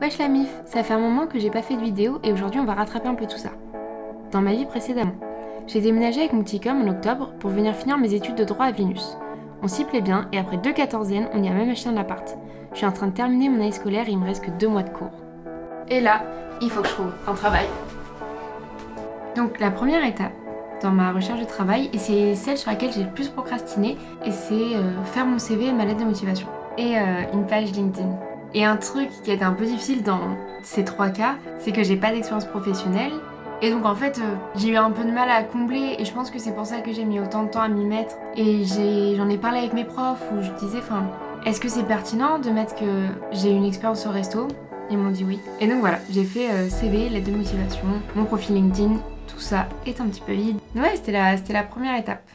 Wesh la mif, ça fait un moment que j'ai pas fait de vidéo et aujourd'hui on va rattraper un peu tout ça. Dans ma vie précédemment, j'ai déménagé avec mon petit com en octobre pour venir finir mes études de droit à Vilnius. On s'y plaît bien et après 2 quatorzaines, on y a même acheté un appart. Je suis en train de terminer mon année scolaire et il me reste que 2 mois de cours. Et là, il faut que je trouve un travail. Donc la première étape dans ma recherche de travail, et c'est celle sur laquelle j'ai le plus procrastiné, et c'est faire mon CV et ma lettre de motivation. Et une page LinkedIn. Et un truc qui a été un peu difficile dans ces 3 cas, c'est que j'ai pas d'expérience professionnelle. Et donc en fait, j'ai eu un peu de mal à combler et je pense que c'est pour ça que j'ai mis autant de temps à m'y mettre. Et j'en ai parlé avec mes profs où je disais, est-ce que c'est pertinent de mettre que j'ai une expérience au resto ? Ils m'ont dit oui. Et donc voilà, j'ai fait CV, lettre de motivation, mon profil LinkedIn, tout ça est un petit peu vide. Ouais, c'était la première étape.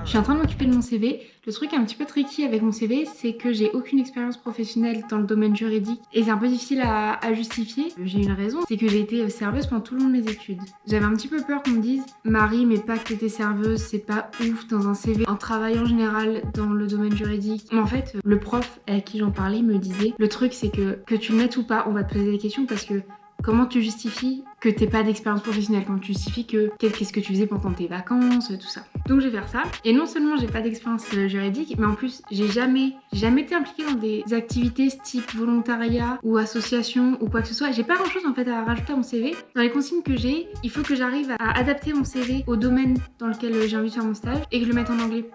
Je suis en train de m'occuper de mon CV. Le truc un petit peu tricky avec mon CV, c'est que j'ai aucune expérience professionnelle dans le domaine juridique et c'est un peu difficile à justifier. J'ai une raison, c'est que j'ai été serveuse pendant tout le long de mes études. J'avais un petit peu peur qu'on me dise « Marie, mais pas que t'étais serveuse, c'est pas ouf dans un CV. En travail en général dans le domaine juridique. » Mais en fait, le prof avec qui j'en parlais me disait « Le truc, c'est que tu le mettes ou pas, on va te poser des questions parce que comment tu justifies que t'aies pas d'expérience professionnelle? Comment tu justifies que qu'est-ce que tu faisais pendant tes vacances, tout ça. » Donc je vais faire ça. Et non seulement j'ai pas d'expérience juridique, mais en plus j'ai jamais été impliquée dans des activités type volontariat ou association ou quoi que ce soit. J'ai pas grand chose en fait à rajouter à mon CV. Dans les consignes que j'ai, il faut que j'arrive à adapter mon CV au domaine dans lequel j'ai envie de faire mon stage et que je le mette en anglais.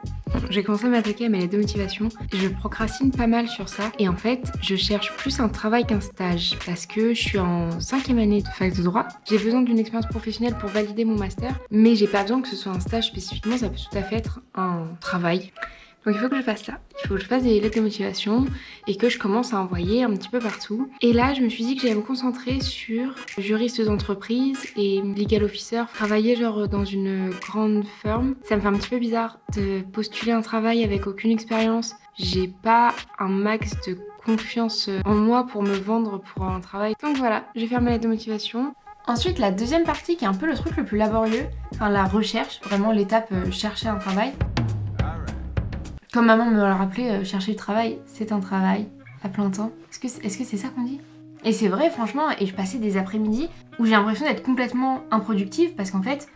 J'ai commencé à m'attaquer à mes lettres de motivation. Je procrastine pas mal sur ça. Et en fait, je cherche plus un travail qu'un stage parce que je suis en 5e année de fac de droit. J'ai besoin d'une expérience professionnelle pour valider mon master, mais j'ai pas besoin que ce soit un stage spécifiquement, ça peut tout à fait être un travail. Donc il faut que je fasse ça. Il faut que je fasse des lettres de motivation et que je commence à envoyer un petit peu partout. Et là, je me suis dit que j'allais me concentrer sur juriste d'entreprise et legal officer. Travailler genre dans une grande firme, ça me fait un petit peu bizarre de postuler un travail avec aucune expérience. J'ai pas un max de confiance en moi pour me vendre pour un travail. Donc voilà, je vais faire ma lettre de motivation. Ensuite, la deuxième partie qui est un peu le truc le plus laborieux, la recherche, vraiment l'étape chercher un travail. Comme maman me l'a rappelé, chercher du travail, c'est un travail à plein temps. Est-ce que c'est ça qu'on dit ? Et c'est vrai, franchement, et je passais des après-midi où j'ai l'impression d'être complètement improductive parce qu'en fait,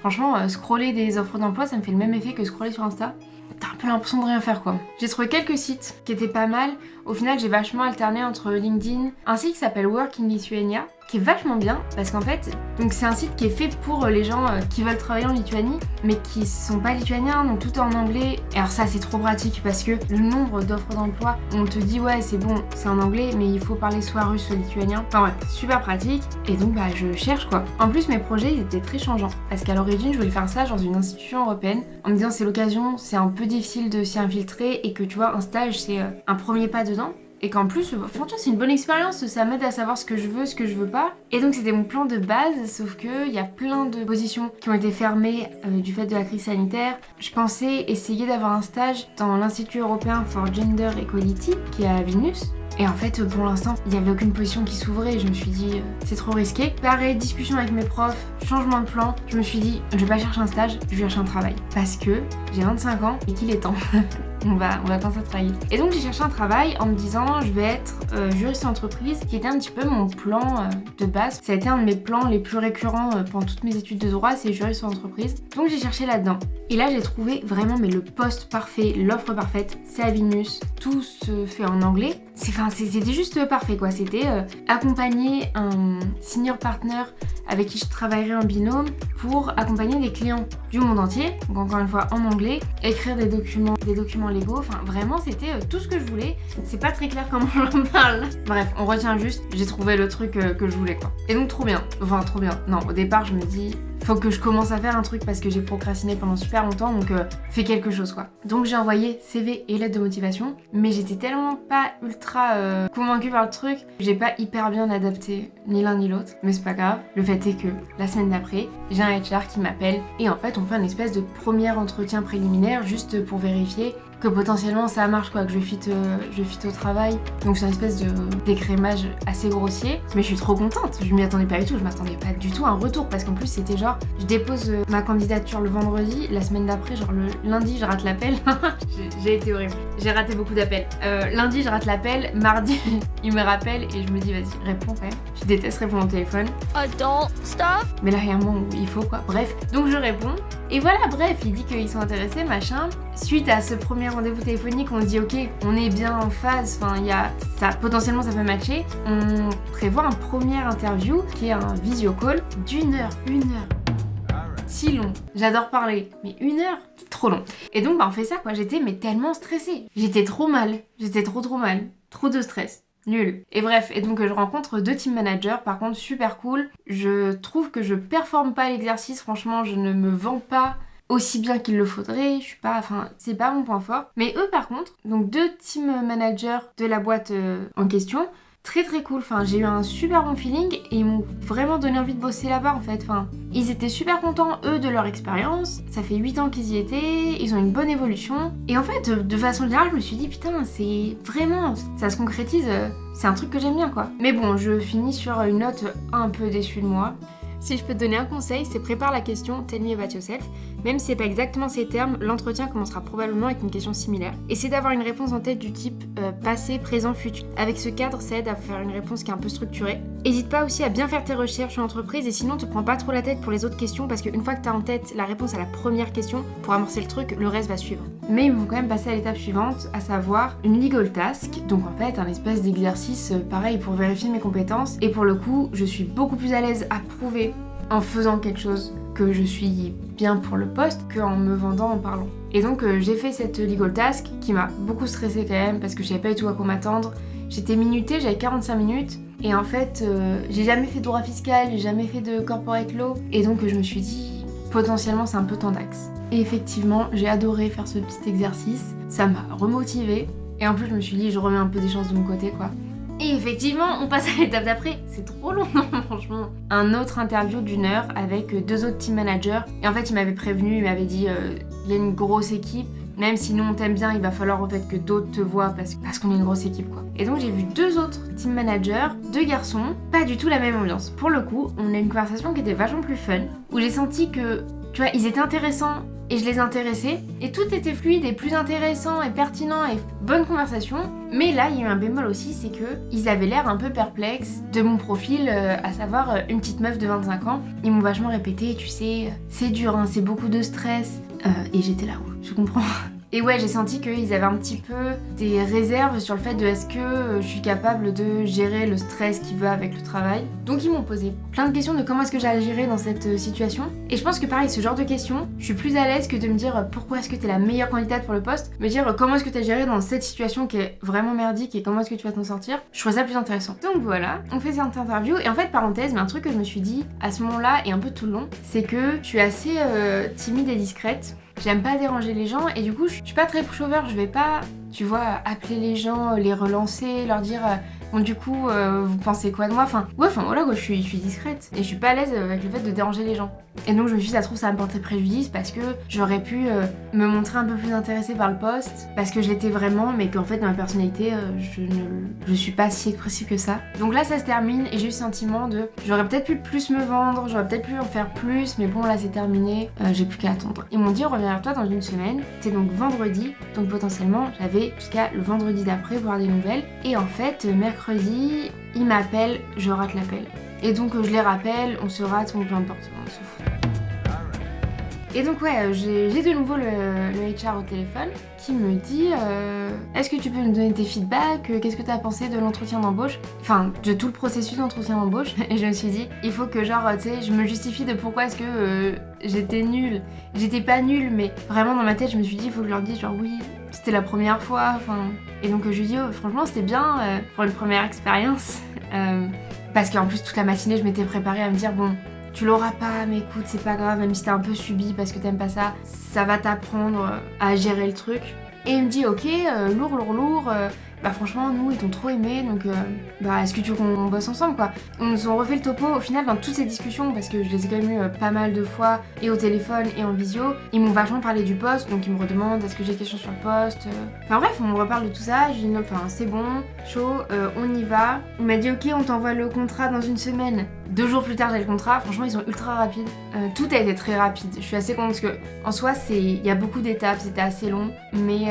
franchement, scroller des offres d'emploi, ça me fait le même effet que scroller sur Insta. T'as un peu l'impression de rien faire quoi. J'ai trouvé quelques sites qui étaient pas mal. Au final, j'ai vachement alterné entre LinkedIn, un site qui s'appelle Work in Lithuania, qui est vachement bien parce qu'en fait, donc c'est un site qui est fait pour les gens qui veulent travailler en Lituanie, mais qui sont pas lituaniens, donc tout est en anglais. Et alors ça, c'est trop pratique parce que le nombre d'offres d'emploi, on te dit ouais, c'est bon, c'est en anglais, mais il faut parler soit russe, soit lituanien. Enfin ouais, super pratique. Et donc je cherche quoi. En plus, mes projets, ils étaient très changeants parce qu'à l'origine, je voulais faire ça dans une institution européenne, en me disant c'est l'occasion, c'est un peu difficile de s'y infiltrer et que tu vois, un stage, c'est un premier pas dedans. Et qu'en plus, franchement, c'est une bonne expérience, ça m'aide à savoir ce que je veux pas. Et donc c'était mon plan de base, sauf qu'il y a plein de positions qui ont été fermées du fait de la crise sanitaire. Je pensais essayer d'avoir un stage dans l'Institut européen for Gender Equality, qui est à Vilnius. Et en fait, pour l'instant, il n'y avait aucune position qui s'ouvrait et je me suis dit, c'est trop risqué. Pareil, discussion avec mes profs, changement de plan. Je me suis dit, je vais pas chercher un stage, je vais chercher un travail. Parce que j'ai 25 ans et qu'il est temps. on va commencer à travailler. Et donc j'ai cherché un travail en me disant, je vais être juriste d'entreprise, qui était un petit peu mon plan de base. Ça a été un de mes plans les plus récurrents pendant toutes mes études de droit, c'est juriste d'entreprise. Donc j'ai cherché là-dedans. Et là, j'ai trouvé vraiment le poste parfait, l'offre parfaite. C'est à Vilnius, tout se fait en anglais. C'était juste parfait quoi. C'était accompagner un senior partner avec qui je travaillerais en binôme pour accompagner des clients du monde entier, donc encore une fois en anglais, écrire des documents légaux, vraiment c'était tout ce que je voulais. C'est pas très clair comment j'en parle. Bref, on retient juste, j'ai trouvé le truc que je voulais quoi. Et donc trop bien. Non, au départ je me dis, faut que je commence à faire un truc parce que j'ai procrastiné pendant super longtemps, donc fais quelque chose quoi. Donc j'ai envoyé CV et lettre de motivation, mais j'étais tellement pas ultra convaincue par le truc, j'ai pas hyper bien adapté ni l'un ni l'autre, mais c'est pas grave. Le fait est que la semaine d'après, j'ai un HR qui m'appelle et en fait on fait une espèce de premier entretien préliminaire juste pour vérifier que potentiellement ça marche quoi, que je fit au travail. Donc c'est une espèce d'écrémage assez grossier, mais je suis trop contente, je m'y attendais pas du tout, je m'attendais pas du tout à un retour parce qu'en plus c'était genre genre je dépose ma candidature le vendredi, la semaine d'après, genre le lundi je rate l'appel. J'ai été horrible, j'ai raté beaucoup d'appels. Lundi je rate l'appel, mardi il me rappelle et je me dis vas-y réponds quand même. Je déteste répondre au téléphone. Adult stuff. Mais là il y a un moment où il faut quoi. Bref, donc je réponds. Et voilà, bref, il dit qu'ils sont intéressés, machin. Suite à ce premier rendez-vous téléphonique, on se dit ok, on est bien en phase, enfin il y a ça, potentiellement ça peut matcher. On prévoit un premier interview qui est un visio call d'une heure. Si long, j'adore parler, mais 1 heure, c'est trop long. Et donc on fait ça quoi, j'étais mais tellement stressée. J'étais trop mal, trop mal, trop de stress. Nul. Et bref, et donc je rencontre 2 team managers, par contre super cool. Je trouve que je performe pas l'exercice, franchement je ne me vends pas aussi bien qu'il le faudrait, je suis pas, enfin c'est pas mon point fort. Mais eux par contre, donc 2 team managers de la boîte en question, très cool, enfin j'ai eu un super bon feeling et ils m'ont vraiment donné envie de bosser là-bas en fait, enfin ils étaient super contents eux de leur expérience, ça fait 8 ans qu'ils y étaient, ils ont une bonne évolution et en fait de façon générale je me suis dit putain c'est vraiment, ça se concrétise, c'est un truc que j'aime bien quoi. Mais bon je finis sur une note un peu déçue de moi. Si je peux te donner un conseil, c'est prépare la question Tell me about yourself. Même si c'est pas exactement ces termes, l'entretien commencera probablement avec une question similaire. Essaie d'avoir une réponse en tête du type passé, présent, futur. Avec ce cadre, ça aide à faire une réponse qui est un peu structurée. N'hésite pas aussi à bien faire tes recherches sur l'entreprise et sinon te prends pas trop la tête pour les autres questions parce qu'une fois que t'as en tête la réponse à la première question, pour amorcer le truc, le reste va suivre. Mais il faut quand même passer à l'étape suivante, à savoir une legal task. Donc en fait, un espèce d'exercice pareil pour vérifier mes compétences. Et pour le coup, je suis beaucoup plus à l'aise à prouver en faisant quelque chose que je suis bien pour le poste qu'en me vendant en parlant. Et donc j'ai fait cette legal task qui m'a beaucoup stressée quand même parce que je savais pas du tout à quoi m'attendre. J'étais minutée, j'avais 45 minutes et en fait j'ai jamais fait de droit fiscal, j'ai jamais fait de corporate law et donc je me suis dit potentiellement c'est un peu tendax. Et effectivement j'ai adoré faire ce petit exercice, ça m'a remotivée et en plus je me suis dit je remets un peu des chances de mon côté quoi. Et effectivement, on passe à l'étape d'après. C'est trop long, non, franchement. Un autre interview d'1 heure avec 2 autres team managers. Et en fait, il m'avait prévenu, il m'avait dit il y a une grosse équipe. Même si nous on t'aime bien, il va falloir en fait que d'autres te voient parce qu'on est une grosse équipe quoi. Et donc j'ai vu 2 autres team managers, 2 garçons, pas du tout la même ambiance. Pour le coup, on a une conversation qui était vachement plus fun, où j'ai senti que, tu vois, ils étaient intéressants et je les intéressais, et tout était fluide et plus intéressant et pertinent et bonne conversation. Mais là, il y a eu un bémol aussi, c'est que ils avaient l'air un peu perplexes de mon profil, à savoir une petite meuf de 25 ans. Ils m'ont vachement répété, tu sais, c'est dur, hein, c'est beaucoup de stress. Et j'étais là, je comprends. Et ouais, j'ai senti qu'ils avaient un petit peu des réserves sur le fait de est-ce que je suis capable de gérer le stress qui va avec le travail. Donc ils m'ont posé plein de questions de comment est-ce que j'allais gérer dans cette situation. Et je pense que pareil, ce genre de questions, je suis plus à l'aise que de me dire pourquoi est-ce que t'es la meilleure candidate pour le poste, me dire comment est-ce que t'as géré dans cette situation qui est vraiment merdique et comment est-ce que tu vas t'en sortir. Je trouve ça plus intéressant. Donc voilà, on fait cette interview et en fait parenthèse, mais un truc que je me suis dit à ce moment-là et un peu tout le long, c'est que je suis assez timide et discrète. J'aime pas déranger les gens et du coup je suis pas très pushover, je vais pas, tu vois, appeler les gens, les relancer, leur dire bon du coup vous pensez quoi de moi, enfin voilà quoi, je suis discrète et je suis pas à l'aise avec le fait de déranger les gens. Et donc je me suis dit ça se trouve ça va me porter préjudice parce que j'aurais pu me montrer un peu plus intéressée par le poste, parce que je l'étais vraiment mais qu'en fait dans ma personnalité je suis pas si expressive que ça. Donc là ça se termine et j'ai eu le sentiment de j'aurais peut-être pu plus me vendre, j'aurais peut-être pu en faire plus, mais bon là c'est terminé, j'ai plus qu'à attendre. Ils m'ont dit on revient vers toi dans 1 semaine, c'est donc vendredi, donc potentiellement j'avais jusqu'à le vendredi d'après pour avoir des nouvelles. Et en fait mercredi ils m'appellent, je rate l'appel. Et donc je les rappelle, on se rate, on peu importe, on se fout. Et donc ouais, j'ai de nouveau le HR au téléphone qui me dit est-ce que tu peux nous donner tes feedbacks, qu'est-ce que tu as pensé de l'entretien d'embauche, enfin de tout le processus d'entretien d'embauche. Et je me suis dit il faut que genre tu sais je me justifie de pourquoi est-ce que j'étais nulle. J'étais pas nulle mais vraiment dans ma tête je me suis dit il faut que je leur dise genre oui c'était la première fois, enfin. Et donc je lui dis oh, franchement c'était bien pour une première expérience parce qu'en plus toute la matinée je m'étais préparée à me dire bon tu l'auras pas, mais écoute, c'est pas grave, même si t'es un peu subi parce que t'aimes pas ça, ça va t'apprendre à gérer le truc. Et il me dit, ok, lourd, bah franchement nous ils t'ont trop aimé donc bah est-ce que tu veux qu'on bosse ensemble quoi. On nous ont refait le topo au final dans toutes ces discussions parce que je les ai quand même eu pas mal de fois et au téléphone et en visio. Ils m'ont vachement parlé du poste donc ils me redemandent est-ce que j'ai des questions sur le poste. Enfin bref on me reparle de tout ça, je dis non enfin c'est bon, chaud, on y va. Il m'a dit ok on t'envoie le contrat dans une semaine. 2 jours plus tard j'ai le contrat, franchement ils sont ultra rapides. Tout a été très rapide, je suis assez contente parce que en soi il y a beaucoup d'étapes, c'était assez long, mais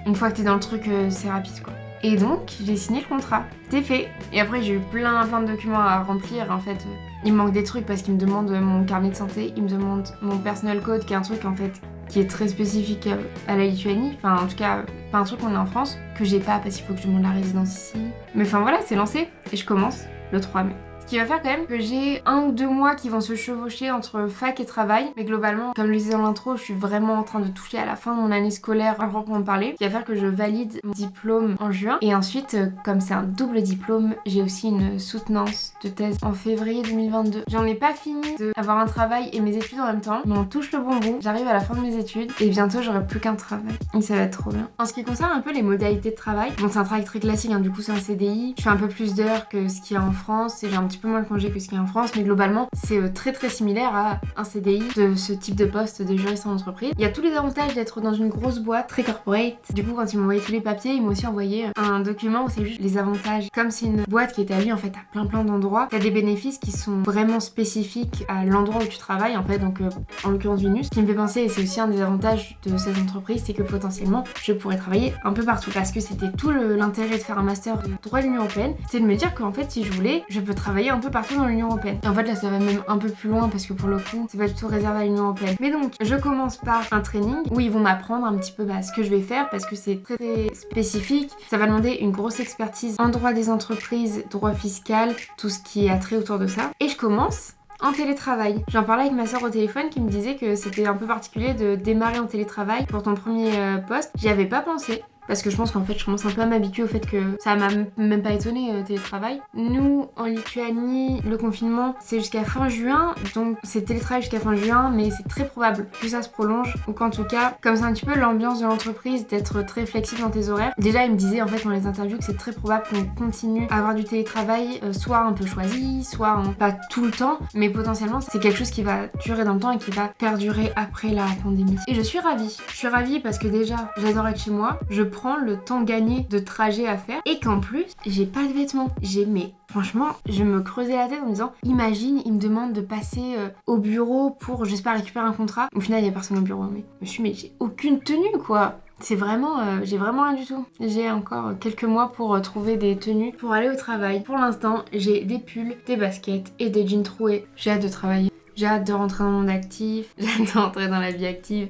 une fois que t'es dans le truc c'est rapide quoi. Et donc j'ai signé le contrat, c'était fait. Et après j'ai eu plein de documents à remplir en fait. Il me manque des trucs parce qu'ils me demandent mon carnet de santé, ils me demandent mon personal code qui est un truc en fait qui est très spécifique à la Lituanie, enfin en tout cas pas un truc qu'on a en France, que j'ai pas parce qu'il faut que je demande la résidence ici. Mais enfin voilà c'est lancé et je commence le 3 mai. Ce qui va faire quand même que j'ai 1 ou 2 mois qui vont se chevaucher entre fac et travail. Mais globalement, comme je le disais dans l'intro, je suis vraiment en train de toucher à la fin de mon année scolaire à proprement parler. Ce qui va faire que je valide mon diplôme en juin. Et ensuite, comme c'est un double diplôme, j'ai aussi une soutenance de thèse en février 2022. J'en ai pas fini d'avoir un travail et mes études en même temps. Mais on touche le bon bout. J'arrive à la fin de mes études et bientôt j'aurai plus qu'un travail. Et ça va être trop bien. En ce qui concerne un peu les modalités de travail, bon c'est un travail très classique, hein, du coup c'est un CDI. Je fais un peu plus d'heures que ce qu'il y a en France et j'ai un petit peu moins de congés que ce qu'il y a en France, mais globalement c'est très similaire à un CDI de ce type de poste de juriste en entreprise. Il y a tous les avantages d'être dans une grosse boîte très corporate. Du coup quand ils m'ont envoyé tous les papiers, ils m'ont aussi envoyé un document où c'est juste les avantages. Comme c'est une boîte qui est établie en fait à plein d'endroits, il y a des bénéfices qui sont vraiment spécifiques à l'endroit où tu travailles en fait, donc en l'occurrence Vinus. Ce qui me fait penser, et c'est aussi un des avantages de cette entreprise, c'est que potentiellement je pourrais travailler un peu partout parce que c'était tout l'intérêt de faire un master de droit de l'Union Européenne, c'est de me dire qu'en fait si je voulais, je peux travailler un peu partout dans l'Union Européenne. Et en fait là ça va même un peu plus loin parce que pour le coup c'est pas du tout réservé à l'Union Européenne. Mais donc je commence par un training où ils vont m'apprendre un petit peu ce que je vais faire parce que c'est très spécifique. Ça va demander une grosse expertise en droit des entreprises, droit fiscal, tout ce qui est attrait autour de ça. Et je commence en télétravail. J'en parlais avec ma soeur au téléphone qui me disait que c'était un peu particulier de démarrer en télétravail pour ton premier poste. J'y avais pas pensé. Parce que je pense qu'en fait je commence un peu à m'habituer au fait que ça m'a même pas étonné télétravail. Nous en Lituanie le confinement c'est jusqu'à fin juin, donc c'est télétravail jusqu'à fin juin, mais c'est très probable que ça se prolonge ou qu'en tout cas comme c'est un petit peu l'ambiance de l'entreprise d'être très flexible dans tes horaires. Déjà ils me disaient en fait dans les interviews que c'est très probable qu'on continue à avoir du télétravail soit un peu choisi, soit pas tout le temps, mais potentiellement c'est quelque chose qui va durer dans le temps et qui va perdurer après la pandémie. Et je suis ravie parce que déjà j'adore être chez moi, je prends le temps gagné de trajet à faire et qu'en plus j'ai pas de vêtements. Mais franchement je me creusais la tête en me disant imagine ils me demandent de passer au bureau pour j'espère récupérer un contrat. Au final il y a personne au bureau mais j'ai aucune tenue quoi. C'est vraiment, j'ai vraiment rien du tout. J'ai encore quelques mois pour trouver des tenues pour aller au travail. Pour l'instant j'ai des pulls, des baskets et des jeans troués. J'ai hâte de travailler. J'ai hâte de rentrer dans le monde actif. J'ai hâte de rentrer dans la vie active.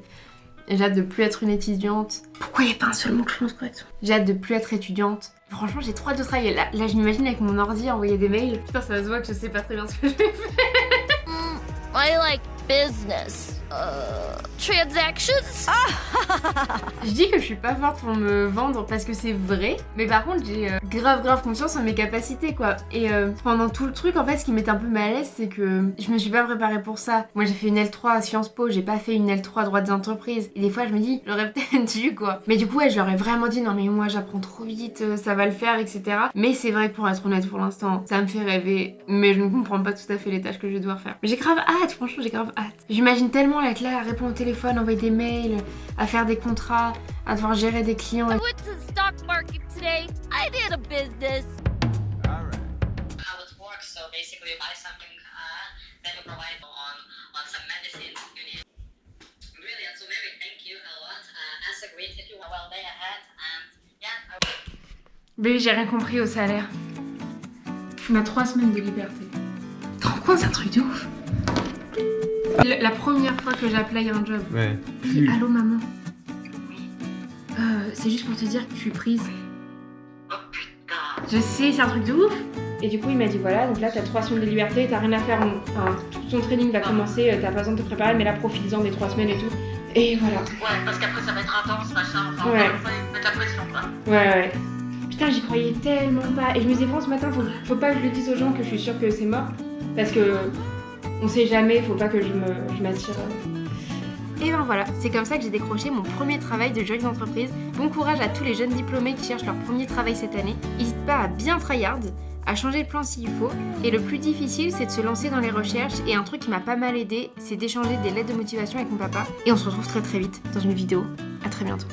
J'ai hâte de plus être une étudiante. Pourquoi il n'y a pas un seul mot que je pense correctement ? J'ai hâte de plus être étudiante. Franchement, j'ai trop hâte de travailler. Là, je m'imagine avec mon ordi envoyer des mails. Putain, ça se voit que je sais pas très bien ce que je vais faire. I like business. Transactions? Je dis que je suis pas forte pour me vendre parce que c'est vrai, mais par contre j'ai grave confiance en mes capacités quoi. Et pendant tout le truc en fait ce qui m'était un peu mal à l'aise c'est que je me suis pas préparée pour ça. Moi j'ai fait une L3 à Sciences Po, j'ai pas fait une L3 droit des entreprises. Et des fois je me dis j'aurais peut-être dû quoi. Mais du coup je leur ai vraiment dit non mais moi j'apprends trop vite, ça va le faire etc. Mais c'est vrai que pour être honnête pour l'instant ça me fait rêver, mais je ne comprends pas tout à fait les tâches que je vais devoir faire. Mais j'ai grave hâte, franchement j'ai grave hâte. J'imagine tellement être là à répondre au téléphone, envoyer des mails, à faire des contrats, à devoir gérer des clients. I went to the stock market today. I did a business. Alright. How it works, so basically you buy something, then you provide on some medicine. Brilliant, so Mary, thank you a lot. As agreed, if you are well day ahead, and yeah, Mais j'ai rien compris au salaire. On a 3 semaines de liberté. Tu te rends compte, c'est un truc de ouf. La première fois que j'appelais un job. Ouais. Oui, allô maman. C'est juste pour te dire que je suis prise. oh putain. Je sais, c'est un truc de ouf. Et du coup il m'a dit voilà, donc là t'as 3 semaines de liberté, t'as rien à faire, enfin tout ton training va commencer, t'as pas besoin de te préparer, mais là profites-en des 3 semaines et tout. Et voilà. Ouais, parce qu'après ça va être intense, machin, enfin, Ouais. encore une fois, ils mettent la pression, quoi. Ouais. Putain, j'y croyais tellement pas. Et je me disais, ce matin, faut pas que je le dise aux gens que je suis sûre que c'est mort. Parce que on sait jamais, faut pas que je m'attire Et ben voilà, c'est comme ça que j'ai décroché mon premier travail de juriste d'entreprise. Bon courage à tous les jeunes diplômés qui cherchent leur premier travail cette année. N'hésite pas à bien tryhard, à changer de plan s'il faut. Et le plus difficile, c'est de se lancer dans les recherches. Et un truc qui m'a pas mal aidé, c'est d'échanger des lettres de motivation avec mon papa. Et on se retrouve très très vite dans une vidéo. À très bientôt.